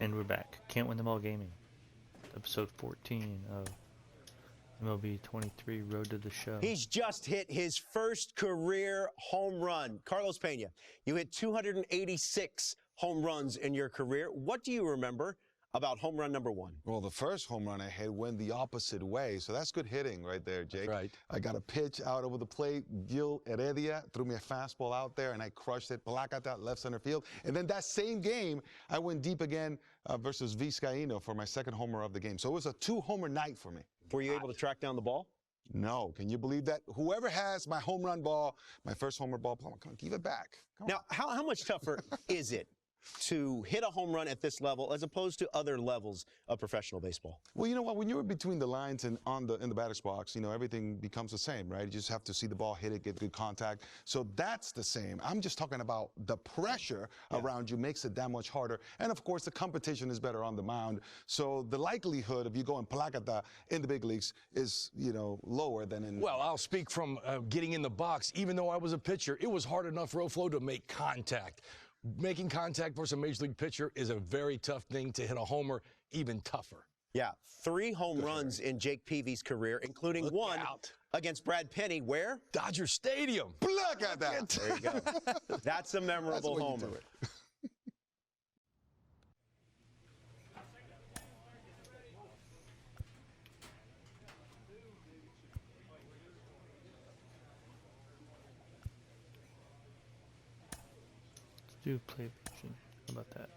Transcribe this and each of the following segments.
And we're back. Can't win them all gaming. Episode 14 of MLB 23 Road to the Show. He's just hit his first career home run. Carlos Pena, you hit 286 home runs in your career. What do you remember about home run number one? Well, the first home run I hit went the opposite way, so that's good hitting right there, Jake. That's right. I got a pitch out over the plate. Gil Heredia threw me a fastball out there, and I crushed it. Placata, left center field. And then that same game, I went deep again versus Vizcaíno for my second homer of the game. So it was a two-homer night for me. Were you able to track down the ball? No. Can you believe that? Whoever has my home run ball, my first homer ball, come on, give it back. Come Now, how much tougher is it to hit a home run at this level as opposed to other levels of professional baseball? Well, you know what? When you're between the lines and in the batter's box, you know, everything becomes the same, right? You just have to see the ball, hit it, get good contact. So that's the same. I'm just talking about the pressure around you makes it that much harder. And of course, the competition is better on the mound. So the likelihood of you going placata in the big leagues is, you know, lower than in. Well, I'll speak from getting in the box. Even though I was a pitcher, it was hard enough, Roflo, to make contact. Making contact versus a major league pitcher is a very tough thing. To hit a homer, even tougher. Yeah, 3 home runs in Jake Peavy's career, including one against Brad Penny. Where? Dodger Stadium. Placata. There you go. That's a memorable homer. Do play pitching. How about that?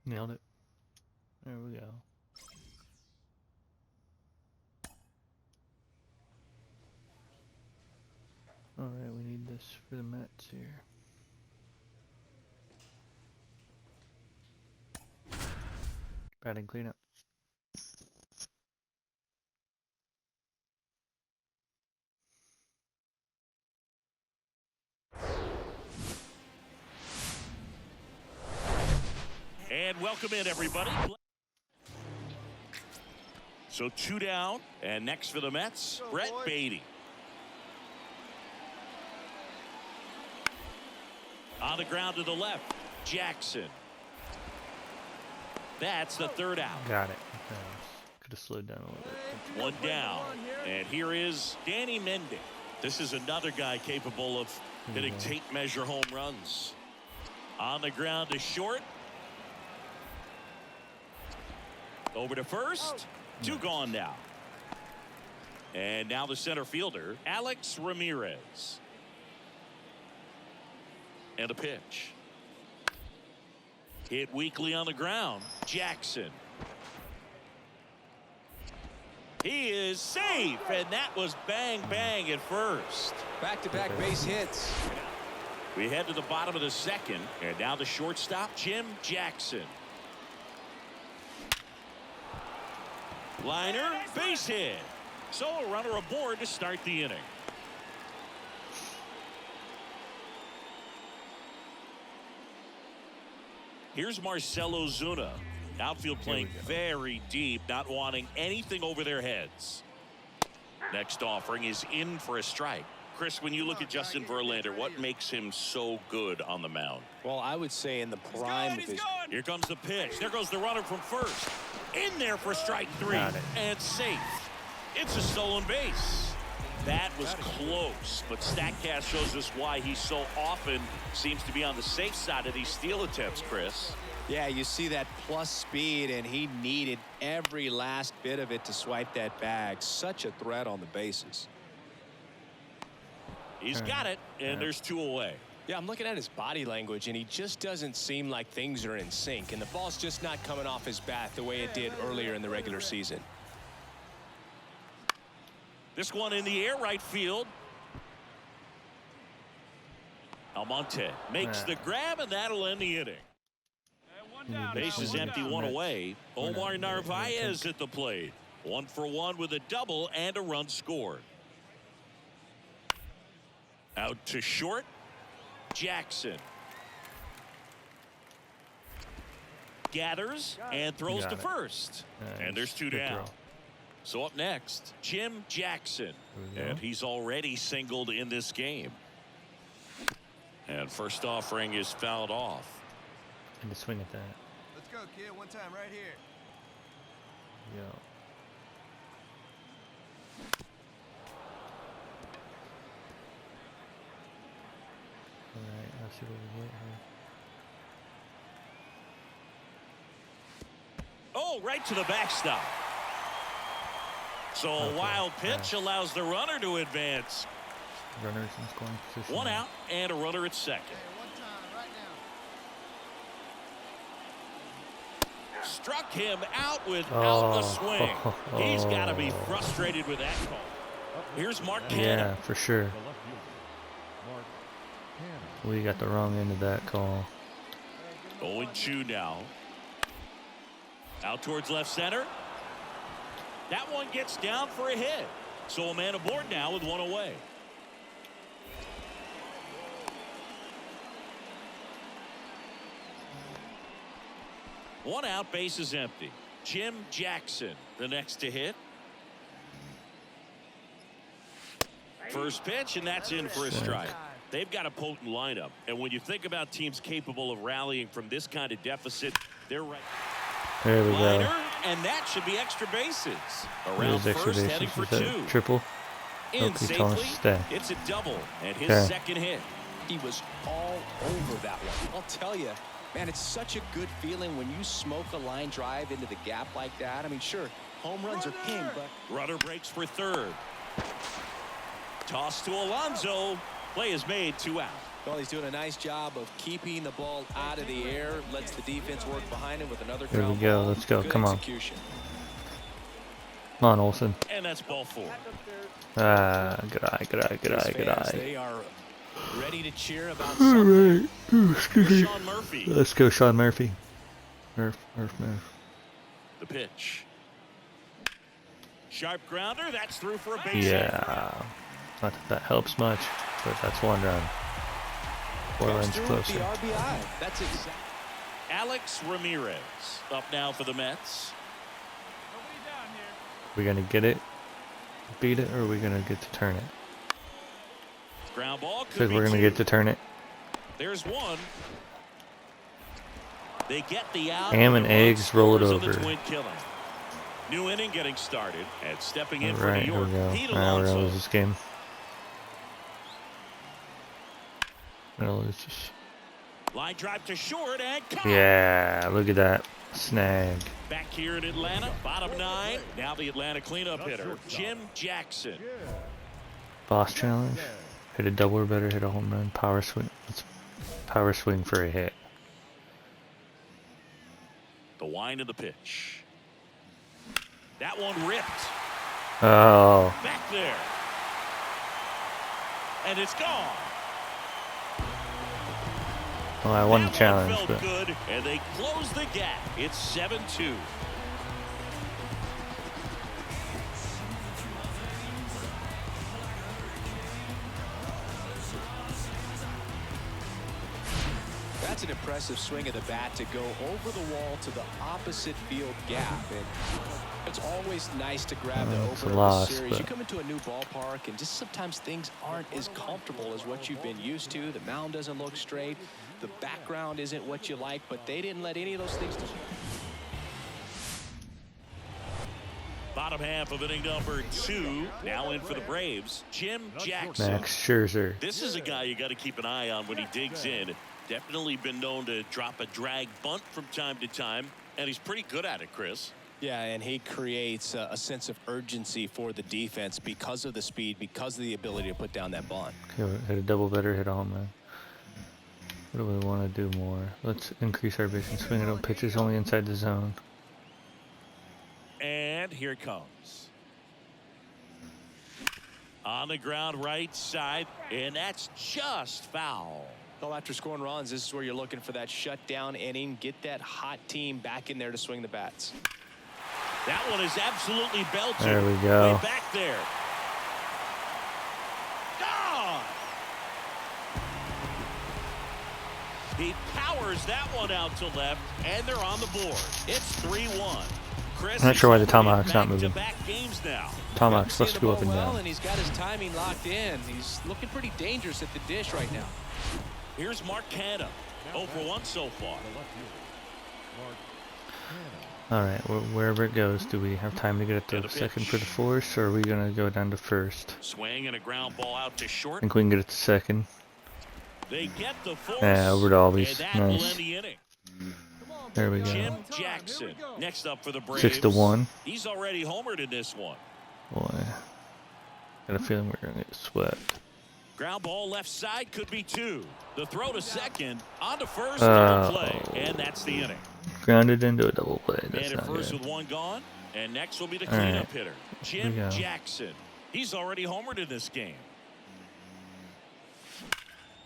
Nailed it. There we go. Alright, we need this for the Mets here. Batting cleanup. And welcome in, everybody. So 2 down, and next for the Mets, Brett Beatty. On the ground to the left, Jackson. That's the 3rd out. Got it. Could have slowed down a little bit. 1 down, and here is Danny Mendy. This is another guy capable of hitting tape measure home runs. On the ground to short. Over to first. 2 gone now. And now the center fielder, Alex Ramirez. And a pitch. Hit weakly on the ground. Jackson. He is safe, and that was bang bang at first. Back-to-back base hits. We head to the bottom of the 2nd, and now the shortstop, Jim Jackson. Liner, base hit. So a runner aboard to start the inning. Here's Marcelo Zuna. Outfield playing very deep, not wanting anything over their heads. Next offering is in for a strike. Chris, when you look at Justin Verlander, what makes him so good on the mound? Well, I would say in the prime of his... Here comes the pitch. There goes the runner from first. In there for strike 3. And safe. It's a stolen base. That was close, but StatCast shows us why he so often seems to be on the safe side of these steal attempts, Chris. Yeah, you see that plus speed, and he needed every last bit of it to swipe that bag. Such a threat on the bases. He's got it, and there's 2 away. Yeah, I'm looking at his body language, and he just doesn't seem like things are in sync, and the ball's just not coming off his bat the way it did earlier in the regular season. This one in the air, right field. Almonte makes the grab, and that'll end the inning. Base is empty, 1 away. Omar Narvaez at the plate. 1 for 1 with a double and a run scored. Out to short. Jackson gathers and throws to first. And there's 2 down. So up next, Jim Jackson. And he's already singled in this game. And first offering is fouled off. And to swing at that. Let's go, kid. One time right here. Yo. Alright, let's see what we get here. Oh, right to the backstop. So a wild pitch allows the runner to advance. Runners in scoring position. 1 out and a runner at second. One time right now. Struck him out without a swing. He's got to be frustrated with that call. Here's Mark Cannon. Yeah, for sure. We got the wrong end of that call. 0-2 now. Out towards left center. That one gets down for a hit. So a man aboard now with 1 away. One out, base is empty. Jim Jackson, the next to hit. First pitch, and that's in for a strike. They've got a potent lineup, and when you think about teams capable of rallying from this kind of deficit, they're right. There we go. And that should be extra bases. Around First, heading for 2. Triple. In Hope he tells us to safely, stay. it's a double, and his second hit. He was all over that one. I'll tell you, man, it's such a good feeling when you smoke a line drive into the gap like that. I mean, sure, home runs are king, but Rudder breaks for third. Toss to Alonso. Play is made, 2 out. well, he's doing a nice job of keeping the ball out of the air. Lets the defense work behind him with another There we ground go. ball. Let's go. Good Come on. execution. Come on, Olsen. And that's ball 4. Ah, good eye, good eye, good These eye, good fans, eye. They are ready to cheer about All something. right. Ooh, excuse me. Sean Murphy. Let's go, Sean Murphy. Murph. The pitch. Sharp grounder. That's through for a base hit. Yeah. Not that that helps much, but that's 1 run. 4 Goes runs through with closer. the RBI. That's exactly. Alex Ramirez up now for the Mets. We gonna get it, beat it, or are we gonna get to turn it? Ground ball. I Could think be we're gonna 2. get to turn it. There's 1. They get the out. Ham and and the run eggs, roll it scores on the over. Twin killing. New inning getting started, and stepping in All for right, New here York, we go. Pete Now we're gonna Alonso. lose this game. Gonna lose this. Line drive to short and caught. Yeah, look at that snag. Back here in Atlanta, bottom 9. Now the Atlanta cleanup hitter, Jim Jackson. Boss challenge. Hit a double or better. Hit a home run. Power swing. Let's power swing for a hit. The wind of the pitch. That one ripped. Oh, Back there. And it's gone. well, I won the That one challenge, felt but good, and they close the gap. It's 7-2. That's an impressive swing of the bat to go over the wall to the opposite field gap. And it's always nice to grab the it's a opener loss, of the series. but- You come into a new ballpark, and just sometimes things aren't as comfortable as what you've been used to. The mound doesn't look straight. The background isn't what you like, but they didn't let any of those things. Bottom Bottom half of inning number 2. Now in for the Braves, Jim Jackson. Max Scherzer. This is a guy you got to keep an eye on when he digs in. Definitely been known to drop a drag bunt from time to time, and he's pretty good at it, Chris. Yeah, and he creates a sense of urgency for the defense because of the speed, because of the ability to put down that bunt. Okay, hit a double better, hit a home run. What do we want to do more? Let's increase our vision. Swing it on pitches only inside the zone. And here it comes. On the ground right side, and that's just foul. Well, after scoring runs, this is where you're looking for that shutdown inning. Get that hot team back in there to swing the bats. That one is absolutely belted. There we go. Way back there. Gone. He powers that one out to left, and they're on the board. It's 3-1. Chris, I'm not sure why the tomahawk's not moving. back-to-back games now. Tomahawk's supposed to go up and well, down. and he's got his timing locked in. He's looking pretty dangerous at the dish right now. Here's Mark Canha. 0 for 1 so far. Alright, wherever it goes, do we have time to get it to second for the force, or are we going to go down to first? Swing and a ground ball out to I short. think we can get it to second. They get the force. Yeah, over to Albies. And that will Nice. end the inning. There we Jim go. Jackson next up for the Braves. 6-1. He's already homered in this one. Boy, got a feeling we're going to get swept. Ground ball left side, could be 2. The throw to second, on to first, double play, and that's the inning. Grounded into a double play. That's Man at not first good. with 1 gone, and next will be the All right. cleanup hitter, Here we Jim go. Jackson. He's already homered in this game.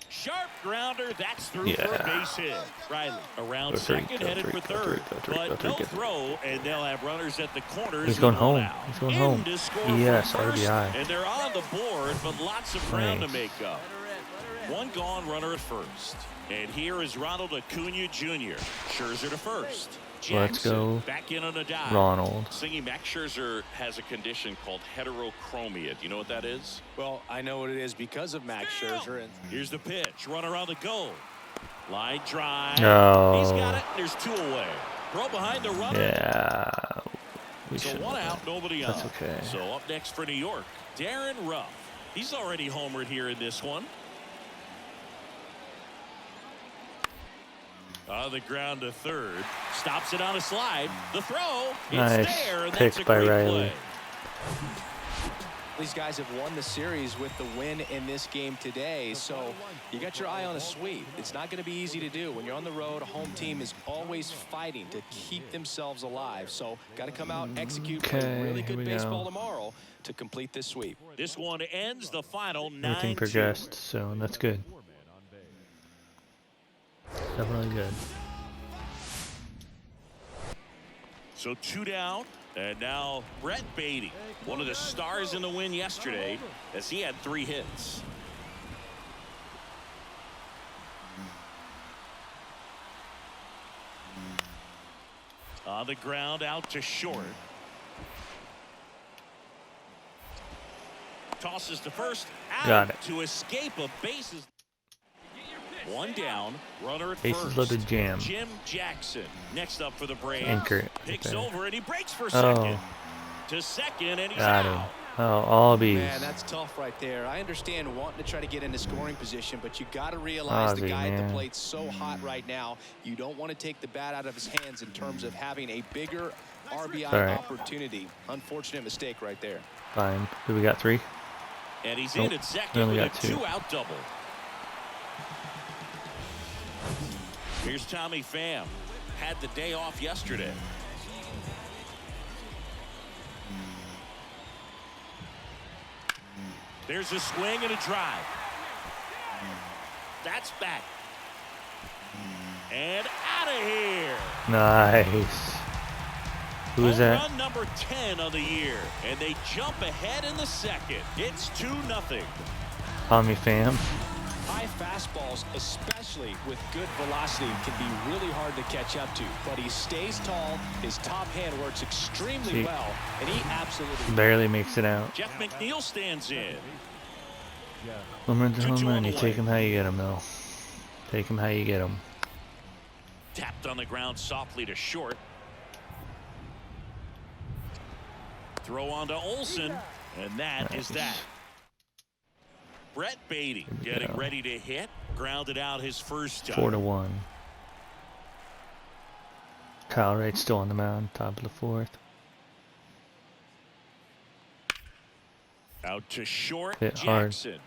Sharp grounder, that's through for a base hit. Riley around Go three, second, go headed three, for go third, three, go three, but go three, no go. throw, and they'll have runners at the corners. He's going with one home. out. He's going In home. to score from Yes, first, RBI. and they're on the board, but lots of ground to Nice. make up. 1 gone, runner at first. And here is Ronald Acuna Jr. Scherzer to first. Let's Jackson go, back in on a dive. Ronald. Singing Max Scherzer has a condition called heterochromia. Do you know what that is? Well, I know what it is because of Max Scherzer. And Here's the pitch. Runner on the goal. Line drive. No. He's got it. There's 2 away. Throw behind the runner. Yeah. We So should 1 out, nobody That's on. okay. So up next for New York, Darren Ruff. He's already homered here in this one. On the ground to third. Stops it on a slide. The throw. It's Nice there. And pick that's a by great Riley. play. these guys have won the series with the win in this game today. So you got your eye on a sweep. It's not going to be easy to do. When you're on the road, a home team is always fighting to keep themselves alive. So got to come out and execute play really good baseball tomorrow to complete this sweep. This one ends the final 9-2. Everything progressed, so that's good. Definitely good. So 2 down, and now Brett Beatty, one of the stars in the win yesterday, as he had 3 hits. On the ground, out to short. Tosses to first, out Got it. to escape a bases. 1 down, runner at Bases first. loaded jam. Jim Jackson next up for the Braves. Anchor it. Picks Okay. over and he breaks for second. Oh, To second, and he's got him. out. Oh, all bees. Man, that's tough right there. I understand wanting to try to get into scoring position, but you got to realize the Ozzy, guy at man. the plate's so hot right now. You don't want to take the bat out of his hands in terms of having a bigger RBI All right. opportunity. Unfortunate mistake right there. Fine. Do we got 3? And he's Nope. in at We second only with a got 2. 2-out double. Here's Tommy Pham. Had the day off yesterday. There's a swing and a drive. That's back. And out of here. Nice. Who is Home that? run number 10 of the year. And they jump ahead in the second. It's 2-0. Tommy Pham. High fastballs, especially with good velocity, can be really hard to catch up to. But he stays tall. His top hand works extremely well. And he absolutely Barely makes it out. Jeff McNeil stands in. Home run to 2-2 home on run. the You way. take him how you get him, though. Take him how you get him. Tapped on the ground softly to short. Throw on to Olsen, and that is that. Brett Beatty getting ready to hit. Grounded out his first time. 4-1. Kyle Wright's still on the mound, top of the 4th. Out to short, Hit hard. Jackson.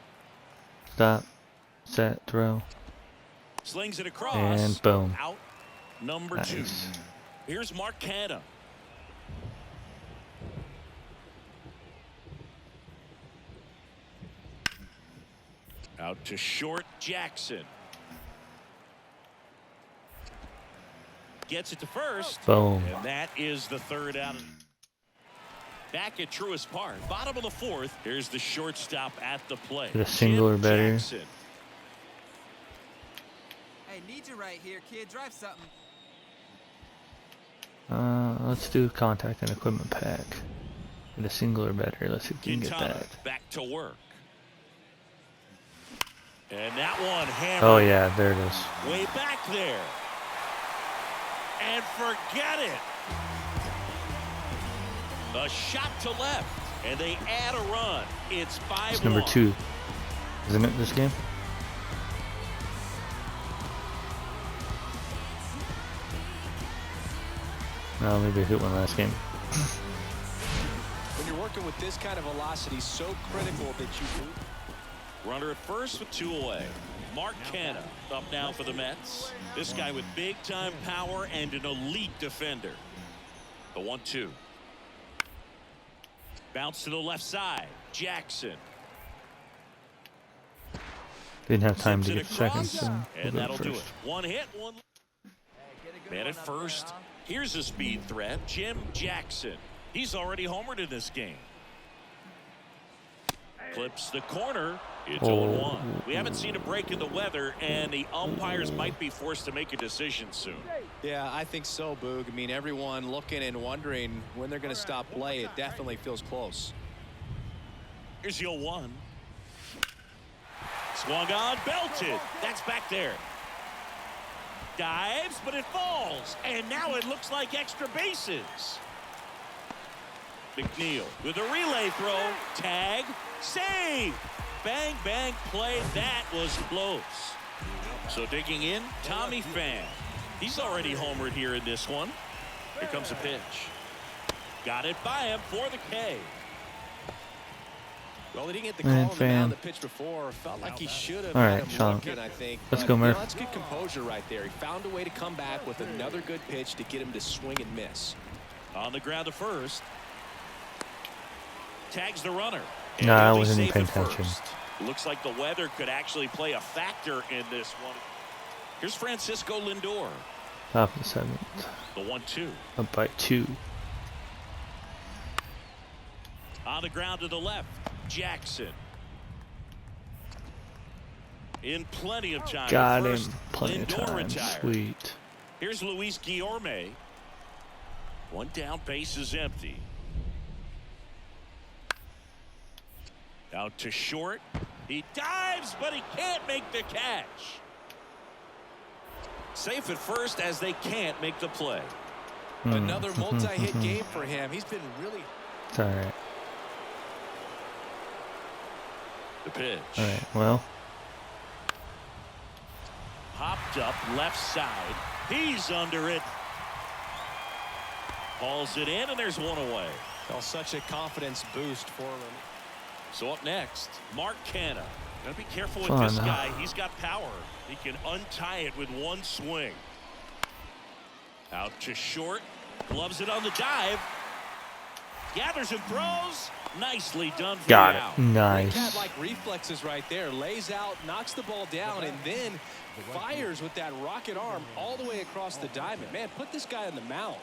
Stop. Set. Throw. Slings it across. And boom. Out. Number 2. Here's Mark Canha. Out to short, Jackson. Gets it to first. Boom. And that is the 3rd out. Back at Truist Park, bottom of the 4th. Here's the shortstop at the plate. Get a single or better. Jackson. Hey, need you right here, kid. Drive something. Let's do contact and equipment pack. Get a single or better. Let's see if we can get Quintana that. back to work. And that one hammered. Oh yeah, there it is. Way back there. And forget it. A shot to left. And they add a run. It's 5-1. It's number 2. Isn't it this game? No, maybe I hit one last game. When you're working with this kind of velocity, so critical that you move. Runner at first with 2 away. Mark Canha up now for the Mets. This guy with big time power and an elite defender. The 1-2. Bounce to the left side. Jackson. Didn't have time to Zips get it across, seconds. So and we'll that'll go do it. first. One hit, one. Man at first. Here's a speed threat. Jim Jackson. He's already homered in this game. Clips the corner. It's 0-1. We haven't seen a break in the weather, and the umpires might be forced to make a decision soon. Yeah, I think so, Boog. I mean, everyone looking and wondering when they're going to stop play. It definitely feels close. Here's the 0-1. Swung on, belted. That's back there. Dives, but it falls. And now it looks like extra bases. McNeil with a relay throw. Tag. Save. Bang, bang, play. That was close. So digging in, Tommy Pham. He's already homered here in this one. Here comes a pitch. Got it by him for the K. Well, he didn't get the call on the mound the pitch before. Felt like he should have. All right, had him Sean. looking, I think. Let's But, go, you know, Murph. that's good composure right there. He found a way to come back with another good pitch to get him to swing and miss. On the ground to first. Tags the runner. No, I Early wasn't save paying at attention. first. Looks like the weather could actually play a factor in this one. Here's Francisco Lindor. Top of the 7th. The 1-2. Up by 2. On the ground to the left. Jackson. In plenty of time. Got him. First, Plenty of Lindor time. retired. Sweet. Here's Luis Guillorme. One down, base is empty. Out to short. He dives, but he can't make the catch. Safe at first as they can't make the play. Another multi-hit game for him. He's been really. It's alright. The pitch. Alright, well. Hopped up left side. He's under it. Hauls it in, and there's one away. Well, such a confidence boost for him. So up next, Mark Canha. Gotta be careful with Fun, this huh? guy. He's got power. He can untie it with one swing. Out to short. Gloves it on the dive. Gathers and throws. Nicely done for Got the it. out. Nice. Cat-like reflexes right there. Lays out, knocks the ball down, and then fires with that rocket arm all the way across the diamond. Man, put this guy on the mound.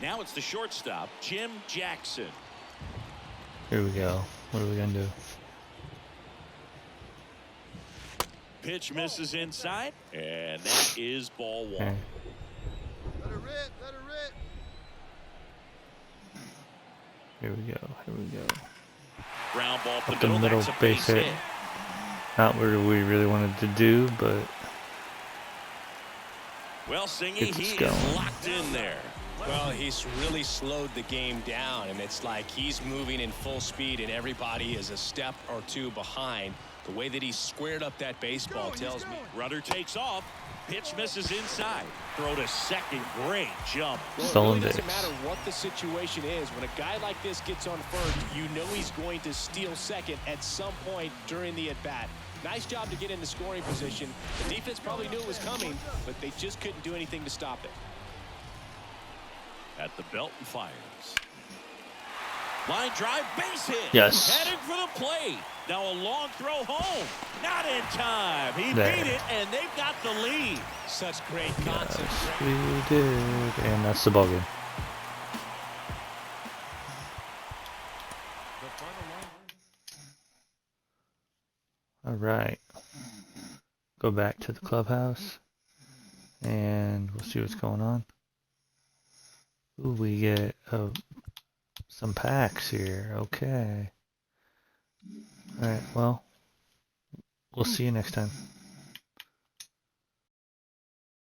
Now it's the shortstop, Jim Jackson. Here we go. What are we going to do? Pitch misses inside, and that is ball 1. Okay. Let her rip, let her rip. Here we go. Here we go. Ground ball up Up the the middle, That's a base hit. Not where we really wanted to do, but Well, Singy, Gets he us going. is locked in there. Well, he's really slowed the game down, and it's like he's moving in full speed, and everybody is a step or two behind. The way that he squared up that baseball tells me. Runner takes off. Pitch misses inside. Throw to second. Great jump. Well, it Stolen really doesn't base. matter what the situation is. When a guy like this gets on first, you know he's going to steal second at some point during the at-bat. Nice job to get in the scoring position. The defense probably knew it was coming, but they just couldn't do anything to stop it. At the belt and fires. Line drive, base hit. Yes. Heading for the plate. Now a long throw home. Not in time. He There. beat it, and they've got the lead. Such great Yes, concentration. we did. And that's the ball game. All right. Go back to the clubhouse. And we'll see what's going on. Ooh, we get some packs here. Okay. All right. Well, we'll see you next time.